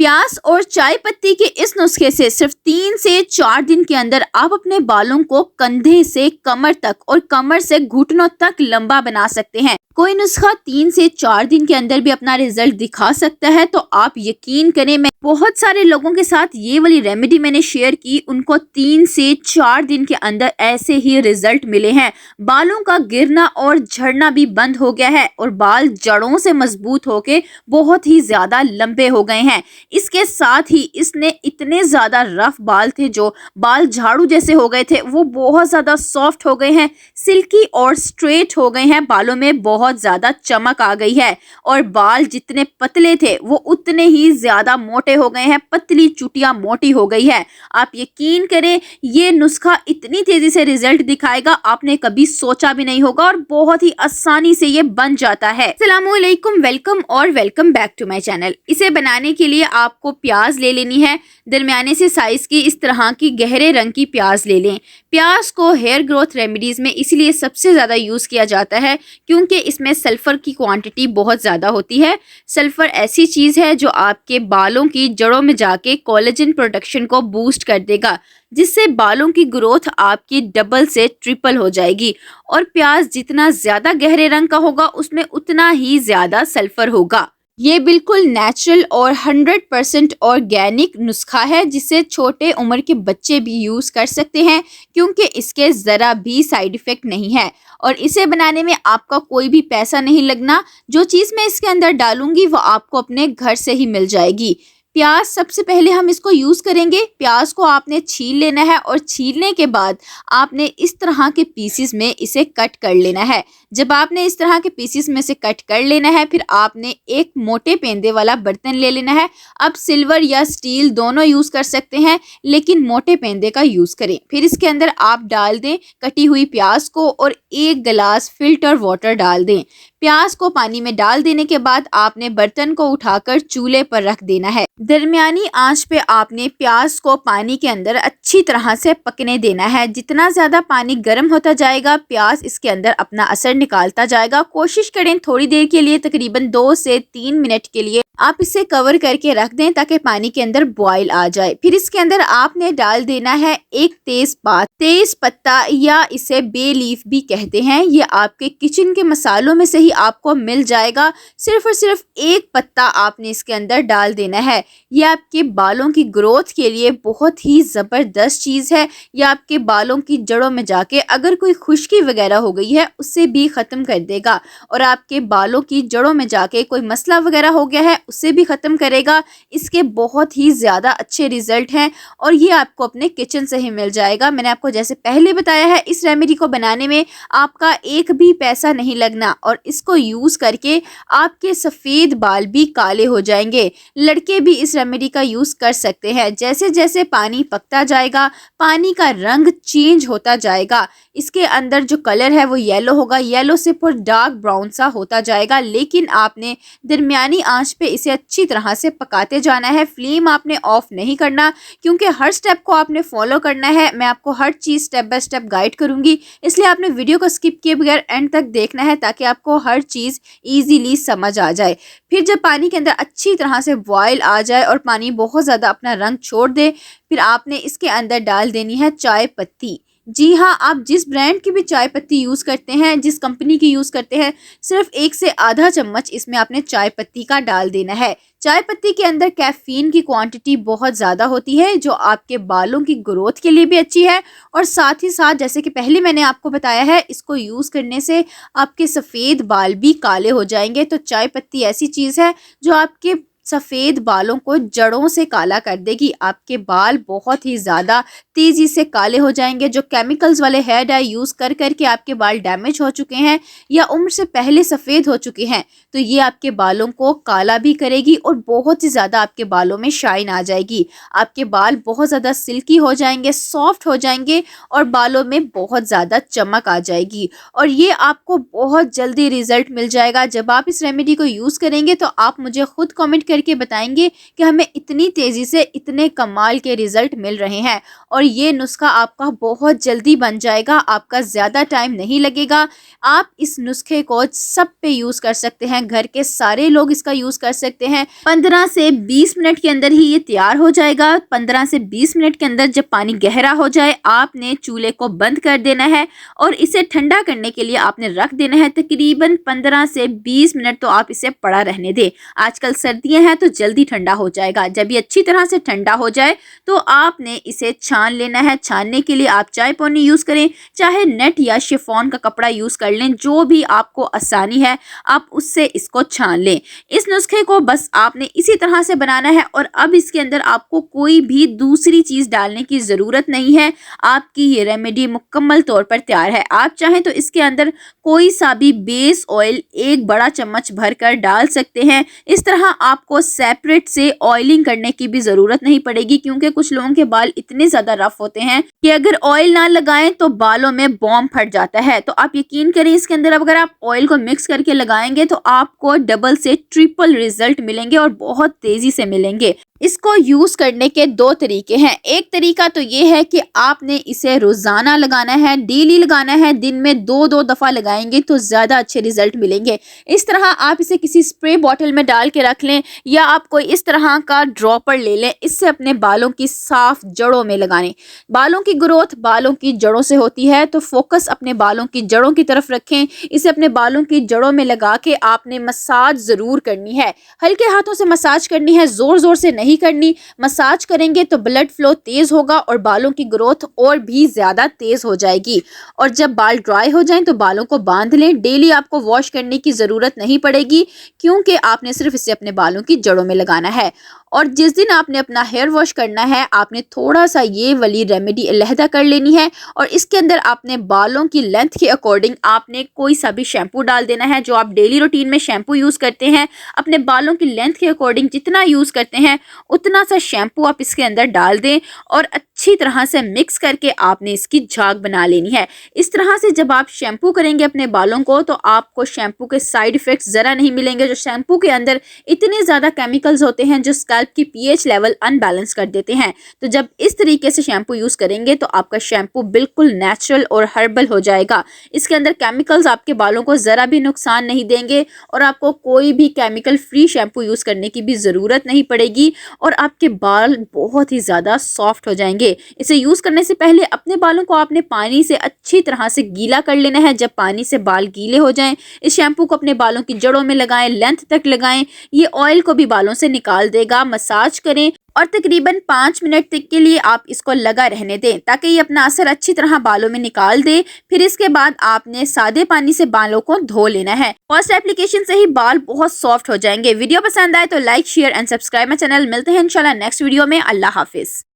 प्याज और चाय पत्ती के इस नुस्खे से सिर्फ 3 से 4 दिन के अंदर आप अपने बालों को कंधे से कमर तक और कमर से घुटनों तक लंबा बना सकते हैं। कोई नुस्खा 3 से 4 दिन के अंदर भी अपना रिजल्ट दिखा सकता है, तो आप यकीन करें, मैं बहुत सारे लोगों के साथ ये वाली रेमेडी मैंने शेयर की, उनको 3 से 4 दिन के अंदर ऐसे ही रिजल्ट मिले हैं। बालों का गिरना और झड़ना भी बंद हो गया है और बाल जड़ों से मजबूत होके बहुत ही ज्यादा लंबे हो गए हैं। इसके साथ ही इसने इतने ज्यादा रफ बाल थे, जो बाल झाड़ू जैसे हो गए थे, वो बहुत ज्यादा सॉफ्ट हो गए हैं, सिल्की और स्ट्रेट हो गए हैं। बालों में बहुत ज्यादा चमक आ गई है और बाल जितने पतले थे वो उतने ही ज्यादा मोटे हो गए हैं, पतली चुटियां मोटी हो गई है। आप यकीन करें, ये नुस्खा इतनी तेजी से रिजल्ट दिखाएगा आपने कभी सोचा भी नहीं होगा और बहुत ही आसानी से ये बन जाता है। अस्सलामुअलैकुम, वेलकम और welcome back to my channel. इसे बनाने के लिए आपको प्याज ले लेनी है, दरमियाने से साइज की इस तरह की गहरे रंग की प्याज ले लें। प्याज को हेयर ग्रोथ रेमेडीज में इसलिए सबसे ज़्यादा यूज़ किया जाता है क्योंकि इसमें सल्फ़र की क्वांटिटी बहुत ज़्यादा होती है। सल्फ़र ऐसी चीज़ है जो आपके बालों की जड़ों में जाके कोलेजन प्रोडक्शन को बूस्ट कर देगा, जिससे बालों की ग्रोथ आपकी डबल से ट्रिपल हो जाएगी। और प्याज जितना ज़्यादा गहरे रंग का होगा उसमें उतना ही ज़्यादा सल्फ़र होगा। ये बिल्कुल नेचुरल और 100% ऑर्गेनिक नुस्खा है, जिसे छोटे उम्र के बच्चे भी यूज़ कर सकते हैं क्योंकि इसके ज़रा भी साइड इफ़ेक्ट नहीं है और इसे बनाने में आपका कोई भी पैसा नहीं लगना। जो चीज़ मैं इसके अंदर डालूंगी वो आपको अपने घर से ही मिल जाएगी। प्याज सबसे पहले हम इसको यूज़ करेंगे। प्याज को आपने छील लेना है और छीलने के बाद आपने इस तरह के पीसेस में इसे कट कर लेना है। जब आपने इस तरह के पीसेस में से कट कर लेना है, फिर आपने एक मोटे पेंदे वाला बर्तन ले लेना है। अब सिल्वर या स्टील दोनों यूज़ कर सकते हैं, लेकिन मोटे पेंदे का यूज़ करें। फिर इसके अंदर आप डाल दें कटी हुई प्याज को और 1 गिलास फिल्टर वाटर डाल दें। प्याज को पानी में डाल देने के बाद आपने बर्तन को उठाकर चूल्हे पर रख देना है। दरमियानी आंच पे आपने प्याज को पानी के अंदर अच्छी तरह से पकने देना है। जितना ज़्यादा पानी गर्म होता जाएगा, प्याज इसके अंदर अपना असर निकालता जाएगा। कोशिश करें थोड़ी देर के लिए, तकरीबन 2 से 3 मिनट के लिए आप इसे कवर करके रख दें ताकि पानी के अंदर बॉईल आ जाए। फिर इसके अंदर आपने डाल देना है एक तेज पत्ता या इसे बे लीफ भी कहते हैं। ये आपके किचन के मसालों में से ही आपको मिल जाएगा। सिर्फ और सिर्फ एक पत्ता आपने इसके अंदर डाल देना है। ये आपके बालों की ग्रोथ के लिए बहुत ही ज़बरदस्त चीज़ है। यह आपके बालों की जड़ों में जाके अगर कोई खुश्की वगैरह हो गई है उससे भी ख़त्म कर देगा और आपके बालों की जड़ों में जाके कोई मसला वगैरह हो गया है उससे भी ख़त्म करेगा। इसके बहुत ही ज़्यादा अच्छे रिजल्ट हैं और ये आपको अपने किचन से ही मिल जाएगा। मैंने आपको जैसे पहले बताया है, इस रेमेडी को बनाने में आपका एक भी पैसा नहीं लगना और इसको यूज़ करके आपके सफ़ेद बाल भी काले हो जाएंगे। लड़के भी इस रेमेडी का यूज़ कर सकते हैं। जैसे जैसे पानी पकता जाएगा, पानी का रंग चेंज होता जाएगा। इसके अंदर जो कलर है वो येलो होगा, येलो से फिर डार्क ब्राउन सा होता जाएगा। लेकिन आपने दरमियानी आंच पे इसे अच्छी तरह से पकाते जाना है। फ्लेम आपने ऑफ नहीं करना क्योंकि हर स्टेप को आपने फॉलो करना है। मैं आपको हर चीज़ स्टेप बाय स्टेप गाइड करूंगी, इसलिए आपने वीडियो को स्किप किए बगैर एंड तक देखना है ताकि आपको हर चीज़ ईजीली समझ आ जाए। फिर जब पानी के अंदर अच्छी तरह से बॉयल आ जाए और पानी बहुत ज़्यादा अपना रंग छोड़ दे, फिर आपने इसके अंदर डाल देनी है चाय पत्ती। जी हाँ, आप जिस ब्रांड की भी चाय पत्ती यूज़ करते हैं, जिस कंपनी की यूज़ करते हैं, सिर्फ 1 से आधा चम्मच इसमें आपने चाय पत्ती का डाल देना है। चाय पत्ती के अंदर कैफीन की क्वांटिटी बहुत ज़्यादा होती है, जो आपके बालों की ग्रोथ के लिए भी अच्छी है और साथ ही साथ, जैसे कि पहले मैंने आपको बताया है, इसको यूज़ करने से आपके सफ़ेद बाल भी काले हो जाएंगे। तो चाय पत्ती ऐसी चीज़ है जो आपके सफ़ेद बालों को जड़ों से काला कर देगी। आपके बाल बहुत ही ज़्यादा तेज़ी से काले हो जाएंगे। जो केमिकल्स वाले हेयर डाई यूज़ कर करके आपके बाल डैमेज हो चुके हैं या उम्र से पहले सफ़ेद हो चुके हैं, तो ये आपके बालों को काला भी करेगी और बहुत ही ज़्यादा आपके बालों में शाइन आ जाएगी। आपके बाल बहुत ज़्यादा सिल्की हो जाएंगे, सॉफ्ट हो जाएंगे और बालों में बहुत ज़्यादा चमक आ जाएगी और ये आपको बहुत जल्दी रिजल्ट मिल जाएगा। जब आप इस रेमेडी को यूज़ करेंगे तो आप मुझे खुद कमेंट करके बताएंगे कि हमें इतनी तेज़ी से इतने कमाल के रिजल्ट मिल रहे हैं। और ये नुस्खा आपका बहुत जल्दी बन जाएगा, आपका ज़्यादा टाइम नहीं लगेगा। आप इस नुस्खे को सब पे यूज़ कर सकते हैं, घर के सारे लोग इसका यूज़ कर सकते हैं। 15 से 20 मिनट के अंदर ही ये तैयार हो जाएगा। 15 से 20 मिनट के अंदर जब पानी गहरा हो जाए आपने चूल्हे को बंद कर देना है और इसे ठंडा करने के लिए आपने रख देना है। तकरीबन 15 से 20 मिनट तो आप इसे पड़ा रहने दें। आजकल सर्दियां हैं तो जल्दी ठंडा हो जाएगा। जब ये अच्छी तरह से ठंडा हो जाए तो आपने इसे छान लेना है। छानने के लिए आप चाय पन्नी यूज़ करें, चाहे नेट या शिफॉन का कपड़ा यूज़ कर लें, जो भी आपको आसानी है आप उससे इसको छान लें। इस नुस्खे को बस आपने इसी तरह से बनाना है और अब इसके अंदर आपको कोई भी दूसरी चीज़ डालने की ज़रूरत नहीं है। आपकी ये रेमेडी मुकम्मल तौर पर तैयार है। आप चाहें तो इसके अंदर कोई सा भी बेस ऑयल 1 बड़ा चम्मच भरकर डाल सकते हैं। इस तरह आपको सेपरेट से ऑयलिंग करने की भी ज़रूरत नहीं पड़ेगी, क्योंकि कुछ लोगों के बाल इतने ज़्यादा रफ होते हैं कि अगर ऑयल ना लगाएं तो बालों में बॉम्ब फट जाता है। तो आप यकीन करें इसके अंदर अगर आप ऑयल को मिक्स करके लगाएंगे तो आपको डबल से ट्रिपल रिजल्ट मिलेंगे और बहुत तेज़ी से मिलेंगे। इसको यूज़ करने के 2 तरीके हैं। एक तरीका तो ये है कि आपने इसे रोज़ाना लगाना है, डेली लगाना है। दिन में 2-2 दफ़ा लगाएंगे तो ज़्यादा अच्छे रिजल्ट मिलेंगे। इस तरह आप इसे किसी स्प्रे बॉटल में डाल के रख लें या आप कोई इस तरह का ड्रॉपर ले लें। इससे अपने बालों की साफ जड़ों में लगाने। बालों की ग्रोथ बालों की जड़ों से होती है, तो फोकस अपने बालों की जड़ों की तरफ रखें। इसे अपने बालों की जड़ों में लगा के आपने मसाज ज़रूर करनी है। हल्के हाथों से मसाज करनी है, ज़ोर ज़ोर से नहीं करनी। मसाज करेंगे तो ब्लड फ्लो तेज़ होगा और बालों की ग्रोथ और भी ज़्यादा तेज़ हो जाएगी। और जब बाल ड्राई हो जाएं तो बालों को बांध लें। डेली आपको वॉश करने की ज़रूरत नहीं पड़ेगी, क्योंकि आपने सिर्फ इसे अपने बालों की जड़ों में लगाना है। और जिस दिन आपने अपना हेयर वॉश करना है आपने थोड़ा सा ये वाली रेमेडी अलहदा कर लेनी है और इसके अंदर आपने बालों की लेंथ के अकॉर्डिंग आपने कोई सा भी शैम्पू डाल देना है। जो आप डेली रूटीन में शैम्पू यूज़ करते हैं, अपने बालों की लेंथ के अकॉर्डिंग जितना यूज़ करते हैं उतना सा शैम्पू आप इसके अंदर डाल दें और अच्छी तरह से मिक्स करके आपने इसकी झाग बना लेनी है। इस तरह से जब आप शैम्पू करेंगे अपने बालों को तो आपको शैम्पू के साइड इफ़ेक्ट्स ज़रा नहीं मिलेंगे। जो शैम्पू के अंदर इतने ज़्यादा केमिकल्स होते हैं जो स्कैल्प की पीएच लेवल अनबैलेंस कर देते हैं। तो जब इस तरीके से शैम्पू यूज़ करेंगे तो आपका शैम्पू बिल्कुल नेचुरल और हर्बल हो जाएगा। इसके अंदर केमिकल्स आपके बालों को ज़रा भी नुकसान नहीं देंगे और आपको कोई भी केमिकल फ्री शैम्पू यूज़ करने की भी ज़रूरत नहीं पड़ेगी और आपके बाल बहुत ही ज़्यादा सॉफ्ट हो जाएंगे। इसे यूज़ करने से पहले अपने बालों को आपने पानी से अच्छी तरह से गीला कर लेना है। जब पानी से बाल गीले हो जाएं, इस शैम्पू को अपने बालों की जड़ों में लगाएं, लेंथ तक लगाएं। ये ऑयल को भी बालों से निकाल देगा। मसाज करें और तकरीबन 5 मिनट तक के लिए आप इसको लगा रहने दें ताकि ये अपना असर अच्छी तरह बालों में निकाल दे। फिर इसके बाद आपने सादे पानी से बालों को धो लेना है। फर्स्ट एप्लीकेशन से ही बाल बहुत सॉफ्ट हो जाएंगे। वीडियो पसंद आए तो like, share and subscribe my channel. मिलते हैं इंशाल्लाह नेक्स्ट वीडियो में। अल्लाह हाफिज।